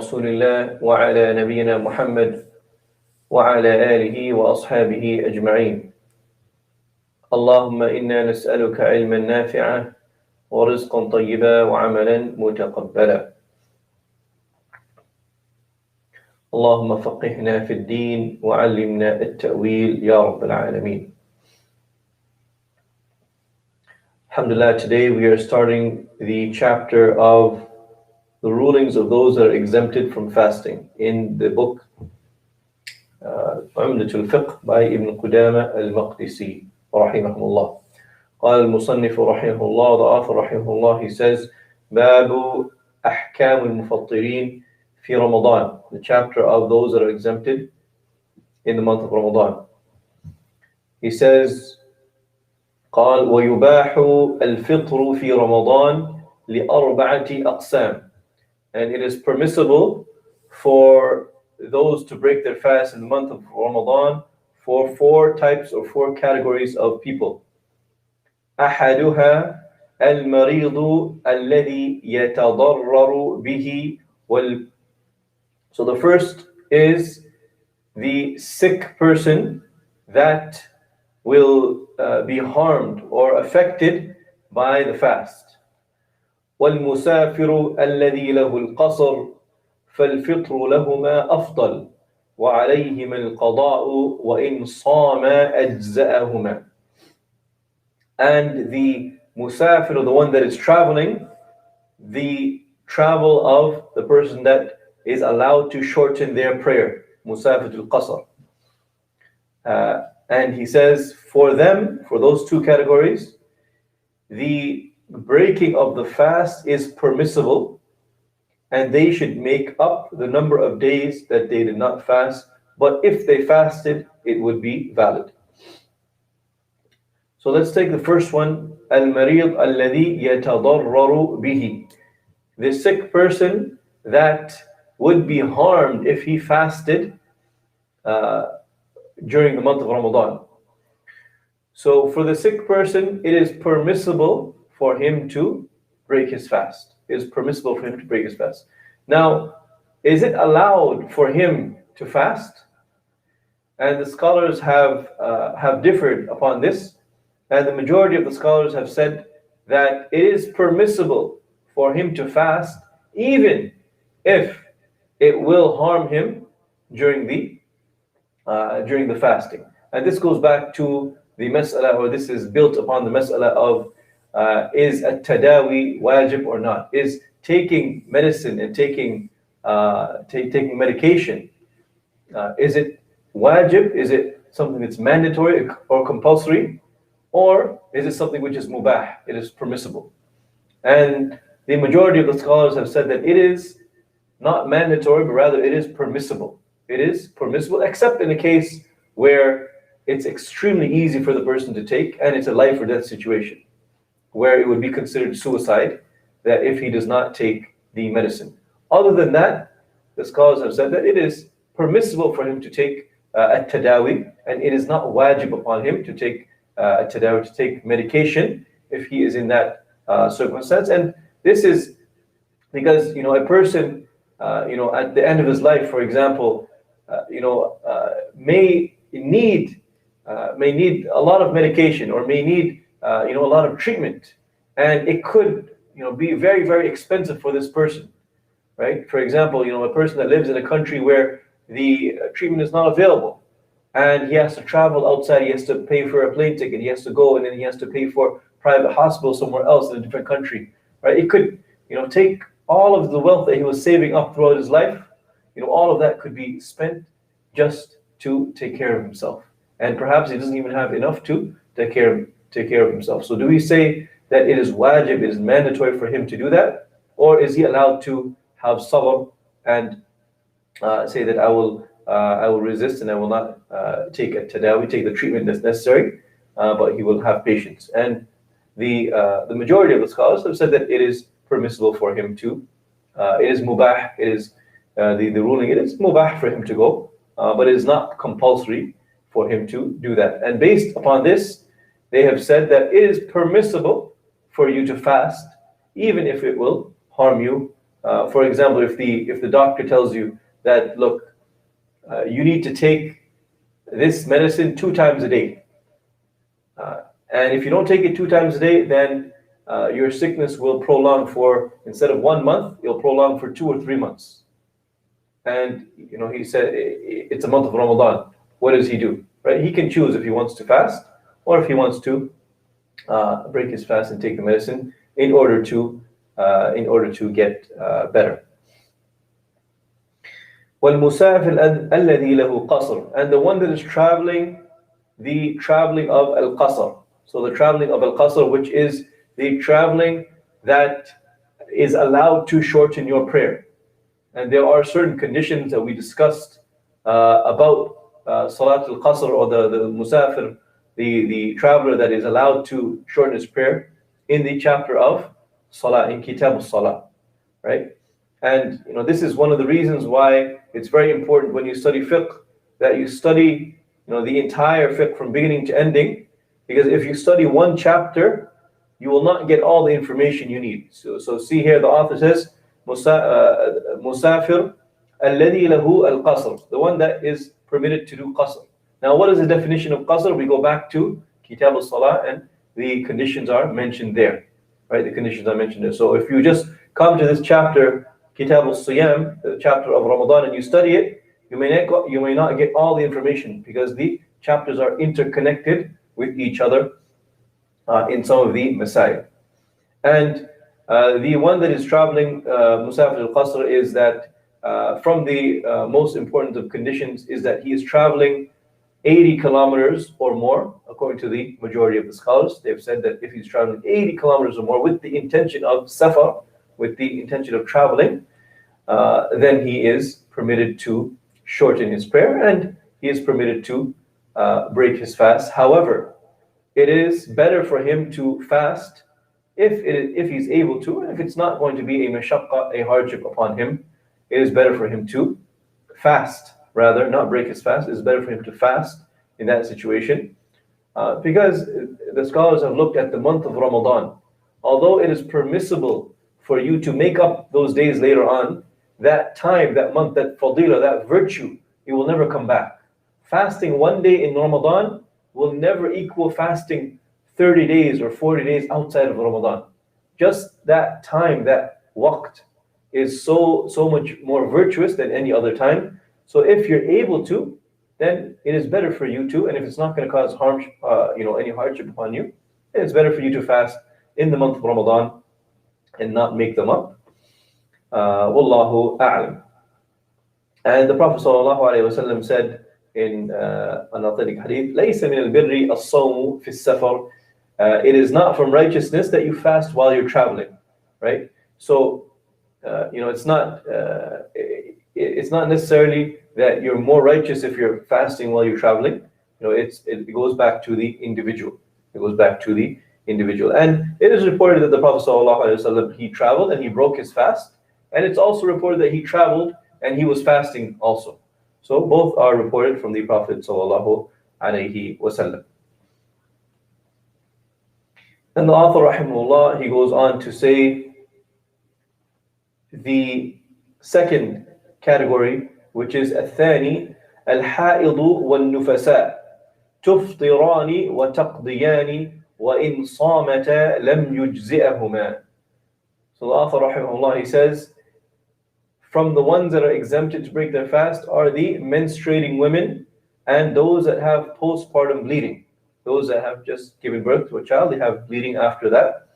رسول الله وعلى نبينا محمد وعلى آله وأصحابه أجمعين. اللهم إنا نسألك علما نافعا ورزقا طيبا وعملا متقبلا. اللهم فقهنا في الدين وعلمنا التأويل يا رب العالمين. Alhamdulillah, today we are starting the chapter of the rulings of those that are exempted from fasting in the book Umdatu by Ibn Qudama al-Maqdisi rahimahullah. قال المصنف رحمه الله, the author rahimahullah, he says باب أحكام المفطرين في رمضان, the chapter of those that are exempted in the month of Ramadan. He says قال ويباح الفطر في رمضان لأربعة أقسام, and it is permissible for those to break their fast in the month of Ramadan for four types or four categories of people. أحدها المريض الذي يتضرر به So the first is the sick person that will be harmed or affected by the fast. والمسافر الذي له القصر فالفطر لهما أفضل وعليهما القضاء وإن صام أجزأهما. And the musafir, the one that is traveling, the travel of the person that is allowed to shorten their prayer, musafir al-qasr. And he says for them, for those two categories, the breaking of the fast is permissible, and they should make up the number of days that they did not fast, but if they fasted, it would be valid. So let's take the first one, al-marid alladhi yatadarraru bihi, the sick person that would be harmed if he fasted during the month of Ramadan. So for the sick person, it is permissible for him to break his fast. It is permissible for him to break his fast. Now, is it allowed for him to fast? And the scholars have differed upon this, and the majority of the scholars have said that it is permissible for him to fast even if it will harm him during the fasting. And this goes back to the mas'ala, or this is built upon the mas'ala of is a tadawi wajib or not? Is taking medicine and taking medication, is it wajib? Is it something that's mandatory or compulsory? Or is it something which is mubah? It is permissible. And the majority of the scholars have said that it is not mandatory, but rather it is permissible. It is permissible, except in a case where it's extremely easy for the person to take, and it's a life or death situation, where it would be considered suicide, that if he does not take the medicine. Other than that, the scholars have said that it is permissible for him to take a tadawi, and it is not wajib upon him to take a tadawi, to take medication if he is in that circumstance. And this is because, a person, at the end of his life, for example, may need a lot of medication, or may need a lot of treatment, and it could be very, very expensive for this person, right? For example, a person that lives in a country where the treatment is not available, and he has to travel outside, he has to pay for a plane ticket, he has to go, and then he has to pay for private hospital somewhere else in a different country, right? It could take all of the wealth that he was saving up throughout his life, all of that could be spent just to take care of himself, and perhaps he doesn't even have enough to take care of himself. So do we say that it is wajib, it is mandatory for him to do that? Or is he allowed to have sabr and say that I will resist and I will not take a tadawi, take the treatment that's necessary, but he will have patience? And the majority of the scholars have said that it is permissible for him to, it is mubah, it is the ruling, it is mubah for him to go, but it is not compulsory for him to do that. And based upon this, they have said that it is permissible for you to fast, even if it will harm you For example, if the doctor tells you that, look, you need to take this medicine 2 times a day, and if you don't take it 2 times a day, then your sickness will prolong for, instead of 1 month, it'll prolong for 2 or 3 months. And he said it's a month of Ramadan. What does he do? Right? He can choose if he wants to fast or if he wants to break his fast and take the medicine in order to get better. وَالْمُسَافِرْ الَّذِي لَهُ قَصْرٌ, and the one that is traveling, the traveling of al-qasr. So the traveling of al-qasr, which is the traveling that is allowed to shorten your prayer. And there are certain conditions that we discussed about Salat al-Qasr, or the Musafir, the traveler that is allowed to shorten his prayer, in the chapter of Salah, in Kitab al-Salah, right? And this is one of the reasons why it's very important when you study fiqh that you study the entire fiqh from beginning to ending, because if you study one chapter, you will not get all the information you need. So see here, the author says, Musafir alladhi lahu al-qasr, the one that is permitted to do qasr. Now, what is the definition of qasr? We go back to Kitab al-Salah, and the conditions are mentioned there, right? The conditions are mentioned there. So if you just come to this chapter, Kitab al-Siyam, the chapter of Ramadan, and you study it, you may not get all the information, because the chapters are interconnected with each other in some of the masail. And the one that is traveling, Musafir al-Qasr, is that from the most important of conditions is that he is traveling 80 kilometers or more, according to the majority of the scholars. They've said that if he's traveling 80 kilometers or more with the intention of safar, with the intention of traveling, then he is permitted to shorten his prayer, and he is permitted to break his fast. However, it is better for him to fast if he's able to, and if it's not going to be a mashaqqa, a hardship upon him, it is better for him to fast, rather, not break his fast. It is better for him to fast in that situation, because the scholars have looked at the month of Ramadan. Although it is permissible for you to make up those days later on, that time, that month, that fadila, that virtue, it will never come back. Fasting one day in Ramadan will never equal fasting 30 days or 40 days outside of Ramadan. Just that time, that waqt, is so much more virtuous than any other time. So if you're able to, then it is better for you to, and if it's not going to cause harm, any hardship upon you, then it's better for you to fast in the month of Ramadan and not make them up. Wallahu a'lam. And the Prophet ﷺ said in an authentic hadith, لَيْسَ مِنَ الْبِرِّ الصَّوْمُ فِي السَّفَرِ. It is not from righteousness that you fast while you're traveling, right? So, it's not necessarily that you're more righteous if you're fasting while you're traveling. It goes back to the individual. It goes back to the individual. And it is reported that the Prophet ﷺ, he traveled and he broke his fast. And it's also reported that he traveled and he was fasting also. So both are reported from the Prophet ﷺ. And the author, rahimahullah, he goes on to say the second category, which is الثاني الحائض والنفساء تفطران وتقضيان وإن صامتا لم يجزئهما. So the author, rahimahullah, he says, from the ones that are exempted to break their fast are the menstruating women and those that have postpartum bleeding. Those that have just given birth to a child, they have bleeding after that.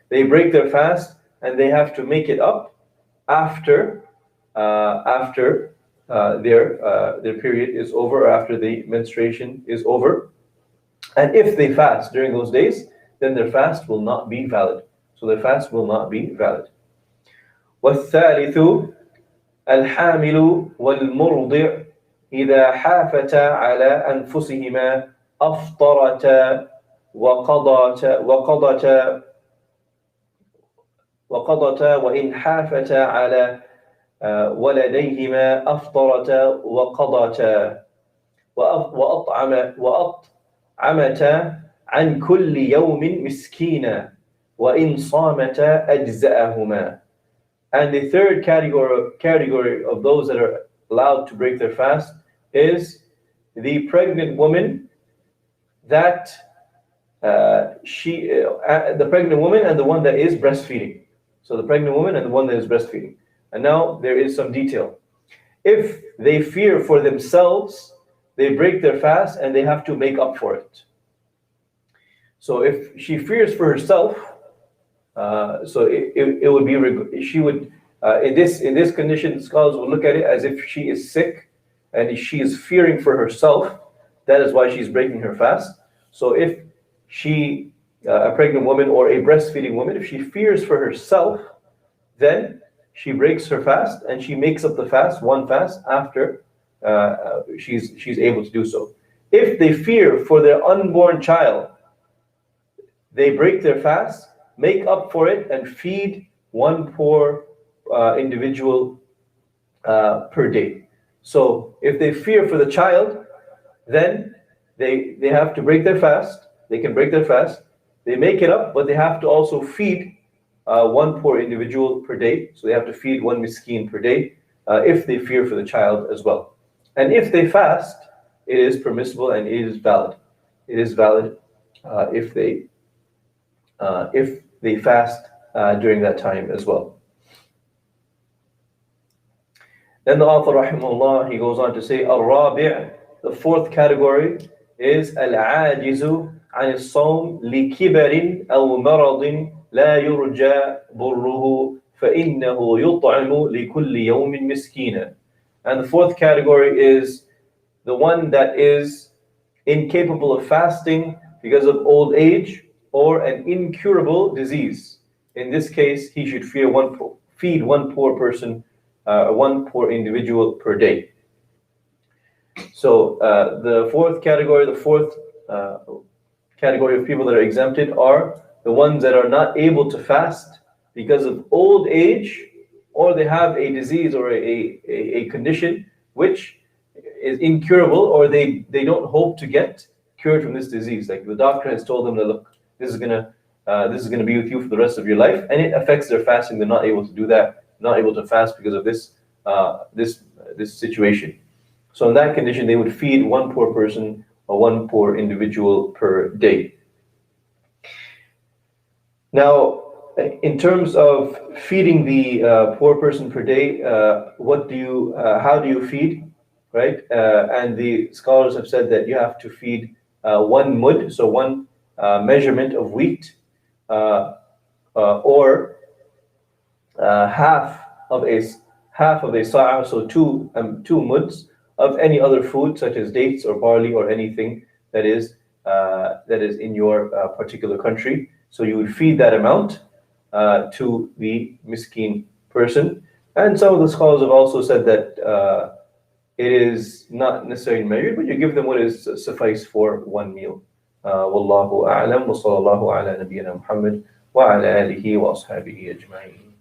They break their fast and they have to make it up after their period is over, or after the menstruation is over. And if they fast during those days, then their fast will not be valid. So their fast will not be valid. وَالثَّالِثُ الْحَامِلُ وَالْمُرْضِعُ إِذَا حَافَتَا عَلَى أَنفُسِهِمَا أَفْطَرَتَا وَقَضَتَا وَإِنْ حَافَتَا عَلَى ولديهما أفطرتا وقضتا وأطعمتا عن كل يوم مسكينا وإن صامتا أجزأهما. And the third category of those that are allowed to break their fast is the pregnant woman that the pregnant woman and the one that is breastfeeding. So the pregnant woman and the one that is breastfeeding. And now there is some detail. If they fear for themselves, they break their fast and they have to make up for it. So if she fears for herself, so it would be, she would, in this condition, scholars will look at it as if she is sick and she is fearing for herself. That is why she's breaking her fast. So if she, a pregnant woman or a breastfeeding woman, if she fears for herself, then she breaks her fast and she makes up the fast, one fast, after she's able to do so. If they fear for their unborn child, they break their fast, make up for it, and feed one poor individual per day. So if they fear for the child, then they have to break their fast. They can break their fast. They make it up, but they have to also feed one poor individual per day. So they have to feed one miskin per day if they fear for the child as well. And if they fast, it is permissible and it is valid. It is valid if they fast during that time as well. Then the author, rahimahullah, he goes on to say, Al-Rabi', the fourth category is Al-Ajizu عن الصوم لكبر أو مرض لا يرجى ضره فإنه يطعم لكل يوم مسكينا. And the fourth category is the one that is incapable of fasting because of old age or an incurable disease. In this case, he should feed one poor person, one poor individual per day. So the fourth category of people that are exempted are the ones that are not able to fast because of old age, or they have a disease or a condition which is incurable, or they don't hope to get cured from this disease. Like the doctor has told them that, look, this is gonna be with you for the rest of your life, and it affects their fasting. They're not able to do that, not able to fast because of this situation. So in that condition, they would feed one poor person or one poor individual per day. Now, in terms of feeding the poor person per day, how do you feed, right? And the scholars have said that you have to feed one mud, so one measurement of wheat, or half of a sa'a, so two muds of any other food such as dates or barley or anything that is in your particular country. So you would feed that amount to the miskin person. And some of the scholars have also said that it is not necessarily measured, but you give them what is suffice for one meal. Wallahu a'lam wa sallallahu ala nabiyyina Muhammad wa ala alihi wa ashabihi ajma'in.